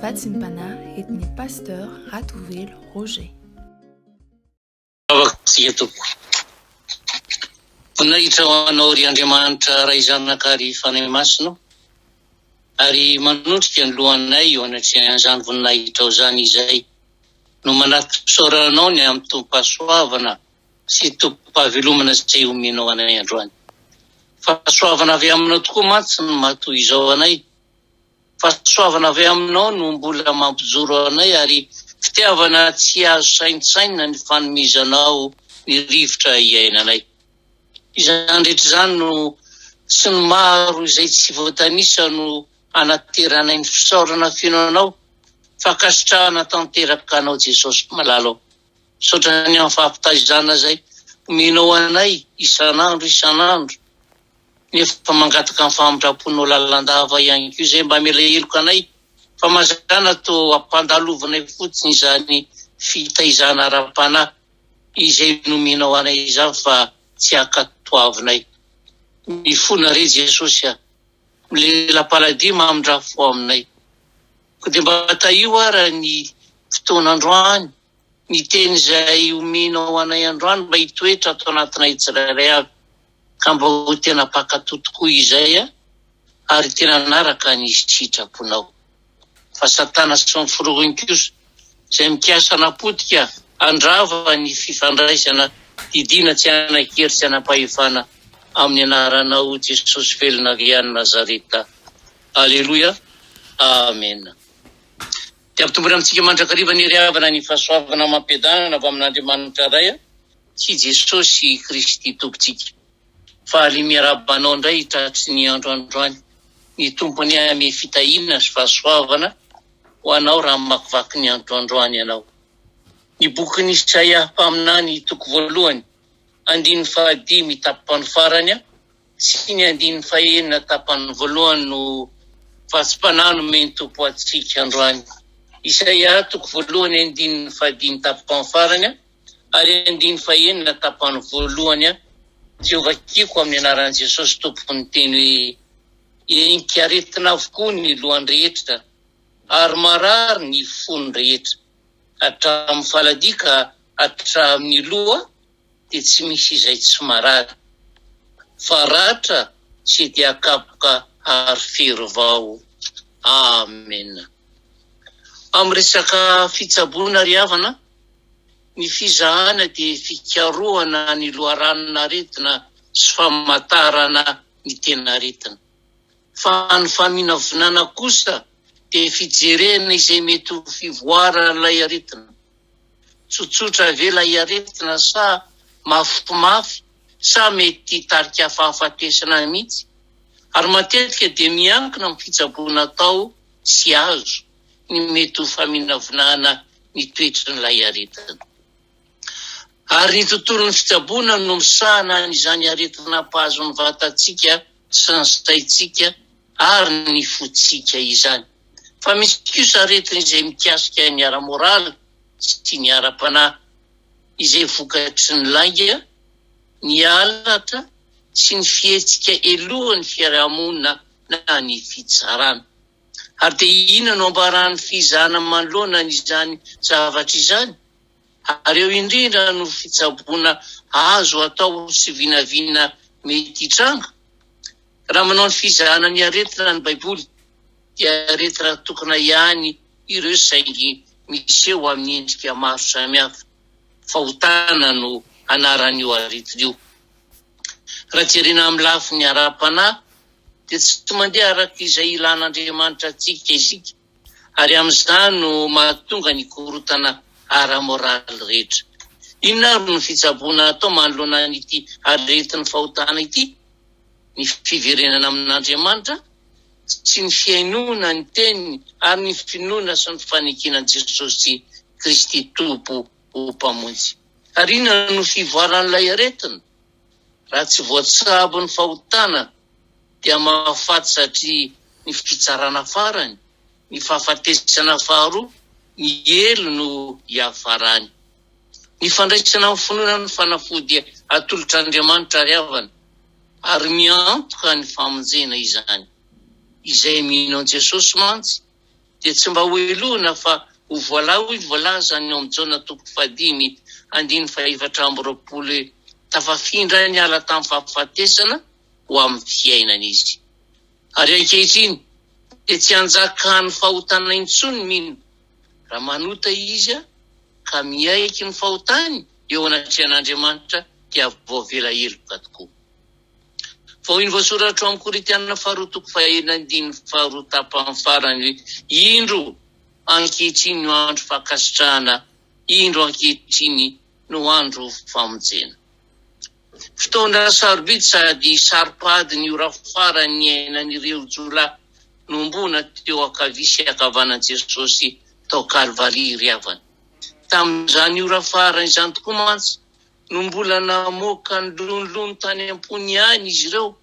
Vatsimpana etni Pasteur RATOVELO Roger. Voninahitra ho anao ry Andriamanitra ray zanaka ary fanahy masina ary manondrika ny lohanay eo anatrehan'izany voninahitra ao zany izay no manatosôranao ny amin'ny tompo-pahasoavana sy tompo-pahavelomana izay omenao anay androany. Fahasoavana avy aminao tokoa mantsy no matoy izao anay. Fahasoavana avy aminao no mbola mampijoro anay ary fitiavana tsy azo saintsaina ny fanomezanao ny rivotra iainanay. Izany rehetra izany no sy ny maro izay tsy voatanisa no anateranay ny fisaorana fiainanao fakasitrahana tanteraka anao Jesosy malalo. Saotra ny amin'ny fahampitazana izay omenao anay isan'andro nefa mangataka amin'ny famindraponao lalandava ihany koa izay mba mila heloka anay fa mazana to ampandalovanay fotsiny izany fitaizana ara-panahy izay nomenao anay izany fa tsy akatoavinay. Mifona re Jesosy milela-paladia mamindrafo aminay. Ko dia mba taio ara ny fotoan'androany, ny teny izay omenao anay androany mba hitoetra ato anatinay tsirairay avy. Ka mba ho tena pakatoto koa izay ary tena naraka ny sitraponao. Fa Satana sy ny forohony kosa izay mikasa napotika andrava ny fifandraisana didina tsy anakery tsy anapahefana amin'ny anaranao Jesosy velona viany Nazareta. Aleluia. Amen. Dia ampitomboana amintsika mandrakariva ny riavana ny fahasoavana mampiadanana avy amin'Andriamanitra ray sy Jesosy Kristy tompontsika. Fa ali miarabanao indray tratry ny androandroany ny tompony ame fitahina sy fahasoavana ho anao raha makivaky ny androandroany ianao. Ny bokin'ny Isaia mpaminany toko voalohany 15 tapany farany sy ny 19 tapany voalohany no fahatsipanano meny tompo atsika androany. Isaia toko voalohany 15 tapany farany ary 19 tapany voalohany. Jehovah kiko amin'ny anaran'i Jesosy tompony teny hoe enky aretina avokoa ny lohany rehetra ary marary ny fony rehetra. Hatramin'ny faladia ka hatramin'ny loha dia tsy misy izay tsy marary. Fa ratra tsy dia akapoka ary ferivao. Amen. Amin'ny resaka fitsaboana ry havana, ny fizahana dia fikarohana ny loharanona aretina sy famatarana ny tena aretina. Fa ny faminavinana kosa dia fijerena izay mety ho fivoarana ilay aretina. Tsotsotra ve ilay aretina sa mafimafy sa mety tarika fahafatesana mihitsy. Ary matetika dia miankina amin'ny fitsaboana atao sy azo ny mety ho faminavinana ny toetra n'ilay aretina. Ary ny tontolon'ny fitsaboana no misahana n'izany aretina mpahazo ny vatantsika sy ny saintsika ary ny fotsika izany. Fa misy kosa aretina izay mikasika ny ara-moraly sy ny ara-panahy izay vokatry ny lainga, ny alatra sy ny fihetsika elohan'ny fiarahamonina na ny fitsarana. Ary dia ina no ambaran'ny fizahana manoloana n'izany zavatra izany? Ary eo indrindra no fitsaboana azo atao sy vinavina mety hitranga. Raha manao ny fizahana ny aretina ny Baiboly dia aretina tokana ihany ireo saingy miseho amin'ny endrika maro samihafa. Fahotana no anaran'io aretina io. Raha jerena amin'ny lafiny ara-panahy dia tsy mandeha araka izay ilan'Andriamanitra antsika isika ary amin'izany no mahatonga ny korotana ara-moraly rehetra. Inona ary no fitsaboana atao manoloana n'ity aretin'ny fahotana ity? Ny fiverenana amin'Andriamanitra sy ny fiainoana ny teniny ary ny finoana sy ny fanekenan'i Jesosy Kristy tompo ho mpamonjy. Ary inona no fivoaran'ilay aretina? Raha tsy voatsabo ny fahotana dia mahafaty satria ny fitsarana farany, ny fahafatesana faharoa, ny elo no hiafarany. Ny fandraisana amin'ny finoana ny fanafody atolotr'Andriamanitra ry havana ary miantoka ny famonjena izany. Izay mino an'i Jesosy mantsy dia tsy mba hoelohana fa ho voalaza ny amin'Ziona toko fadimy 520 tafafindra ny ala tamin'ny fahafatesana ho amin'ny fiainana izy. Ary ankehitriny dia tsy hanjaka ny fahotana intsony mino raha manota izy ka miaiky ny fahotany eo anatrehan'Andriamanitra dia voavela heloka tokoa. Vao iny voasoratra amin'ny Korinthiana 2:9 tapany farany hoe indro ankehitriny no andro fankasitrahana, indro ankehitriny no andro famonjena. Fotoana sarobidy sady saripady ny ora farany ainan'ireo jolahy nombona teo ankavia sy ankavanan'i Jesosy tao Kalvaria ry havana. Tamin'izany ora farany izany tokoa mantsy no mbola namoaka ny lonolono tany am-pony any izy ireo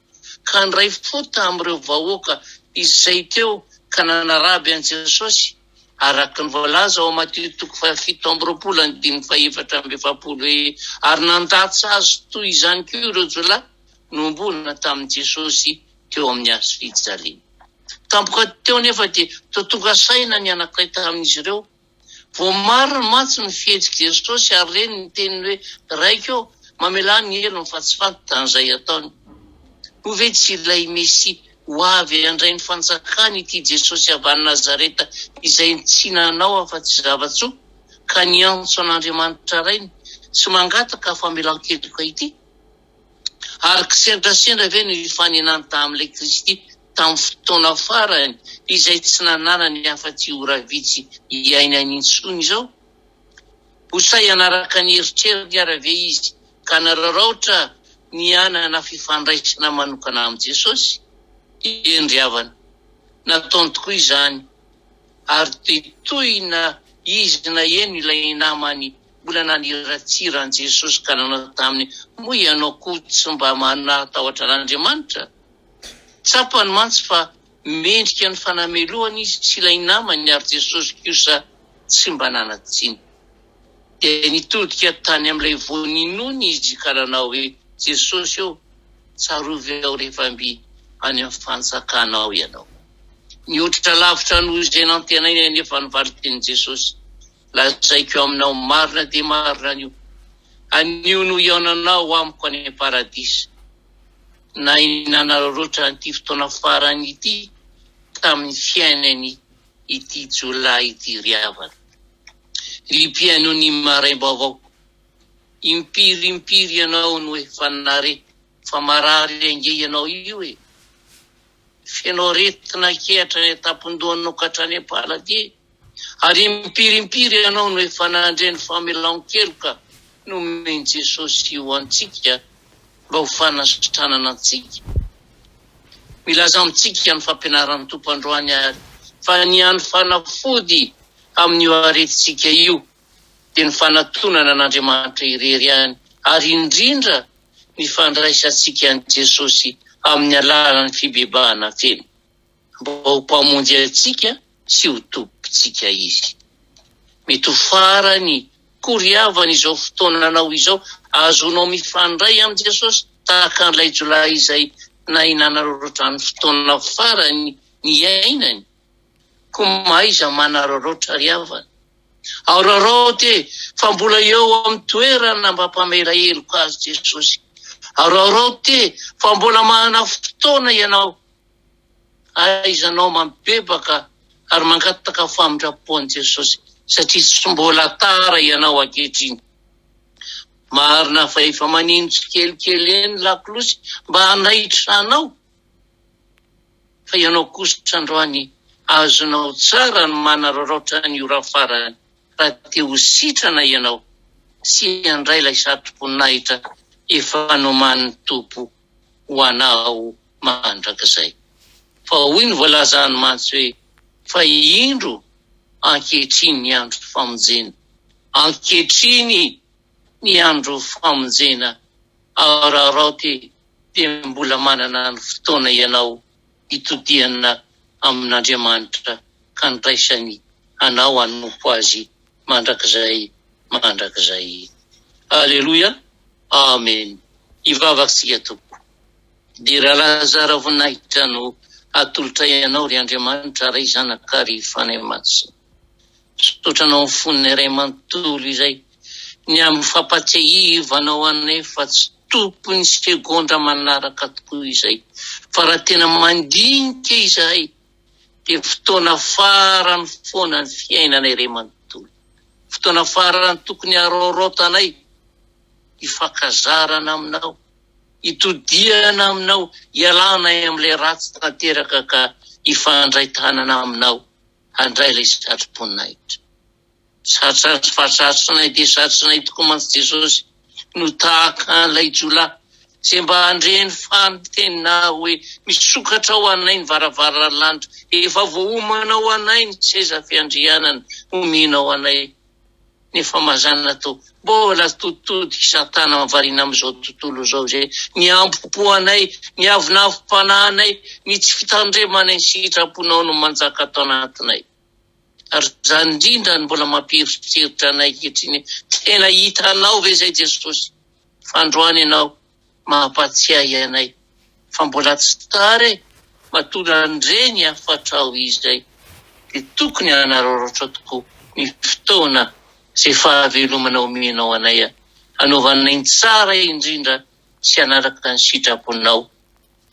ka nyray fota amin'ireo vahoaka izay teo ka nanaraby an'i Jesosy araka ny voalaza ao Mateo 7:24 hoe ary nandatsy azy toy izany koa ireo jolahy nombona tamin'i Jesosy teo amin'ny hazo fijaliana. Tampoka teo nefa dia tonga saina ny anankiray tamin'izy ireo. Vao marina mantsy ny fihetsiky Jesosy ary reny ny teniny hoe raika mamelany ny helony fa tsy fantan'izay ataony. Ho ve tsy ilay Messia ho avy handray ny fanjakany ity Jesosy avy any Nazareta izay tsy nanao afa-tsy zava-tsoa ka niantso an'Andriamanitra rainy sy mangataka famelan-keloka ity? Ary kisendrasendra ve no ifanenany tamin'ilay Kristy tamin'ny fotoana farany izay tsy nanana ny afa-tsy ora vitsy iainany intsony izao? Hosay anaraka ny heritreriny ary ve izy ka nararaotra ny anana fifandraisana manokana amin'i Jesosy? Eny havana, nataony tokoa izany ary toy na izy na eny ilay namany mbola naniratsira an'i Jesosy ka nanao taminy moa ianao koa tsy mba manatahotra an'Andriamanitra? Tsapany mantsy fa mendrika ny fanamelohany izy sy ilay namany ary Jesosy kosa tsy mba nanatsiny. Dia nitodika tany amin'ilay voninony izy ka nanao hoe Jesosy eo tsarovy ao rehefa mby any amin'ny fansakanao ianao. Niotritra lavitra noho izay nantenaina nefa nivaly teny Jesosy. Lazaiko aminao marina dia marina anio. Anio no iaonanao amiko any paradisa. Na inanarorotra an'ity fotoana farany ity tamin'ny fiainany ity jolahy ity ry havana. Lipiano ny maraim-baovao. Impiry ianao no hoe fanare fa marary ange ianao io e. Fianao retina kehatra ny tapon-dohanao katrany am-paladia. Ary impiry ianao no efa nandreny famelan-keloka no meny Jesosy ho antsika mba ho fanasitranana antsika. Milaza amintsika ny fampianaran'ny tompandroany ary fa ny any fanafody amin'ny aretintsika io dia ny fanatonana an'Andriamanitra irery any ary indrindra ny fandraisantsika an'i Jesosy amin'ny alalan'ny fibebahana feno mba ho mpamonjy antsika sy ho tompontsika izy. Mety ho farany koriavana izao fotoananao izao azonao mifandray amin'i Jesosy tahaka an'ilay jolahy izay na inanarorotra ny fotoana farany ny ainany. Koa maiza manarorotra ry havana. Hararaoty fa mbola eo amin'ny toerana mba mpamela heloka azy Jesosy. Hararaoty fa mbola manana fotoana ianao. Aizanao mampibebaka ary mangataka famindrapo-any Jesosy satria tsy mbola tara ianao ankehitriny. Marina fa efa manintsy kelikely eny lakolosy mba hanaitra anao. Fa ianao kosa androany azonao tsara ny manararaotra ny ora farany raha te ho sitrana ianao sy handray ilay satroponahitra efa noman'ny tompo ho anao mandrakizay. Fa hoy ny voalazany mantsy hoe fa indro ankehitriny ny andro famonjena. Ankehitriny ny andro famonjena. Hararaoty dia mbola manana ny fotoana ianao itodiana amin'Andriamanitra ka niraisany anao hanompo azy mandrakizay. Aleluia. Amen. Ivavaksika tompo. Dia raha Lazara voninahitra no atolotra ianao ry Andriamanitra ray zanaka ry fanahy masina. Sotranao ny foniny iray manontolo izay, ny amin'ny fampatsiahivanao anay fa tsy tompony segondra manaraka tokoa izay. Fa raha tena mandinika izahay, dia fotoana farany foana ny fiainanay iray manontolo. Fotoana farany tokony haroraotanay, ifakazarana aminao, itodiana aminao, ialana amin'ilay ratsy tanteraka ka ifandray tanana aminao, handray ilay satrim-poninahitra. Satrinay dia satrinay tokoa mantsy Jesosy, no tahaka an'ilay jolahy, izay mba handreny fantenina hoe misokatra ho anay ny varavaran'andro, efa voahomanao anay ny seza fiandrianana, omenao anay. Nefa mazana to, mbola totodika satana mahavariana amin'izao tontolo izao izay, ny ampopo anay, ny avinavim-panahinay, ny tsy fitandremanay ny sitraponao no manjaka atao anatinay. Ary zany indrindra ny mbola mampiritreritra anay kehitriny, tena hitanao ve zay Jesosy? Fandroany ianao mampatsiahy anay, fa mbola tsy tary matola andreny Hafatra izay, dia tokony hanararaotra tokoa ny fotoana izay fahavelomanao omenao anay, hanaovanay ny tsara indrindra sy hanaraka ny sitraponao,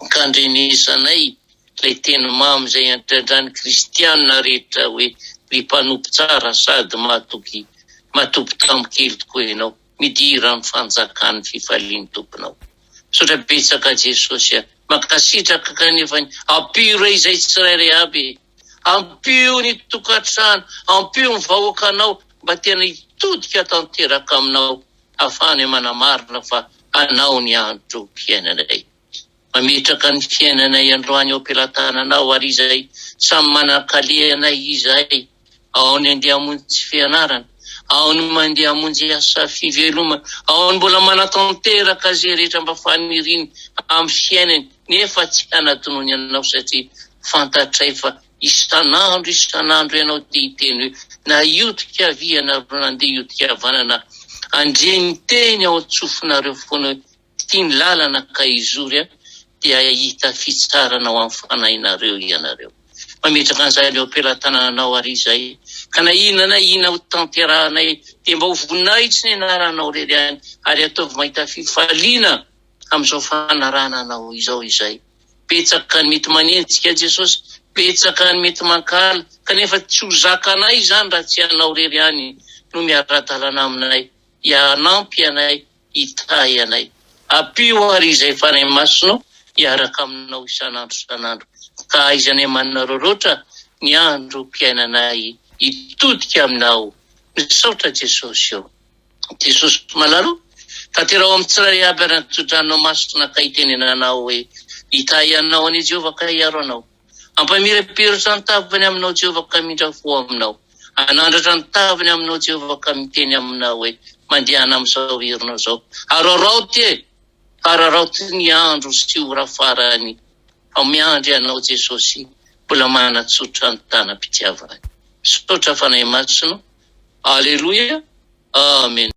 ka andrenesanay ilay teny mamy izay andrandran'ny kristianina rehetra hoe ry mpanompo tsara sady matoky tamokely tokoa ianao, midira ny fanjakany fifaliany tomponao. Sotra betsaka Jesosy, makasitraka kanefa ampio izay tsirairay aby, ampio ny tokantrano, ampio ny vahoakanao, mba tena hitodika tanteraka aminao, ahafahany manamarina fa anao ny andro fiainanay. Mametraka ny fiainanay androany ao am-pelantananao, ary izay samy manakalehanay izay, ao ny andeha hamonjy fianarana, ao ny mandeha hamonjy asa fivelomana, ao ny mbola manatanteraka zay rehetra mba faniriny amin'ny fiainany, nefa tsy hanadinony anao satria fantatray fa isan'andro ianao dia hiteny hoe na iotika viana ro nandeha iotika havanana, andreny teny ao antsofinareo foana hoe tia ny lalana ka izory, dia hita fitsarana ao amin'ny fanahinareo ianareo. Mametraka an'izay eo am-pelantananao ary izay, ka na ina ho tanterahanay, dia mba ho voninahitsy ny anaranao rery any, ary ataovy mahita fifaliana amin'izao fanarananao izao izay. Betsaka ny mety manenjika Jesosy, betsaka ny mety mankala, kanefa tsy ho zakanay izany raha tsy anao rery any no miara-dalana aminay, hianampy anay, hitahy anay. Ampio ary izay fanahy masonao, hiaraka aminao isan'andro, ka aizanay manana rorotra ny andro mpiainanay hitodika aminao. Misaotra Jesosy eo. Jesosy malalo, tanterao amin'ny tsirairay aby ary todranao masona ka hitenenanao hoe hitahy anao any Jehovah ka hiaro anao. Ampamiram-peritra ny tavany aminao Jehovah ka mindrafo aminao. Anandratra ny tavany aminao Jehovah ka miteny aminao hoe mandehana amin'izao herinao zao. Hararaoty ny andro sy ora farany. Ao miandry anao Jesosy, mbola manatsotra ny tanam-pitiavany. Sotra fanahy masino. Aleluia. Amen.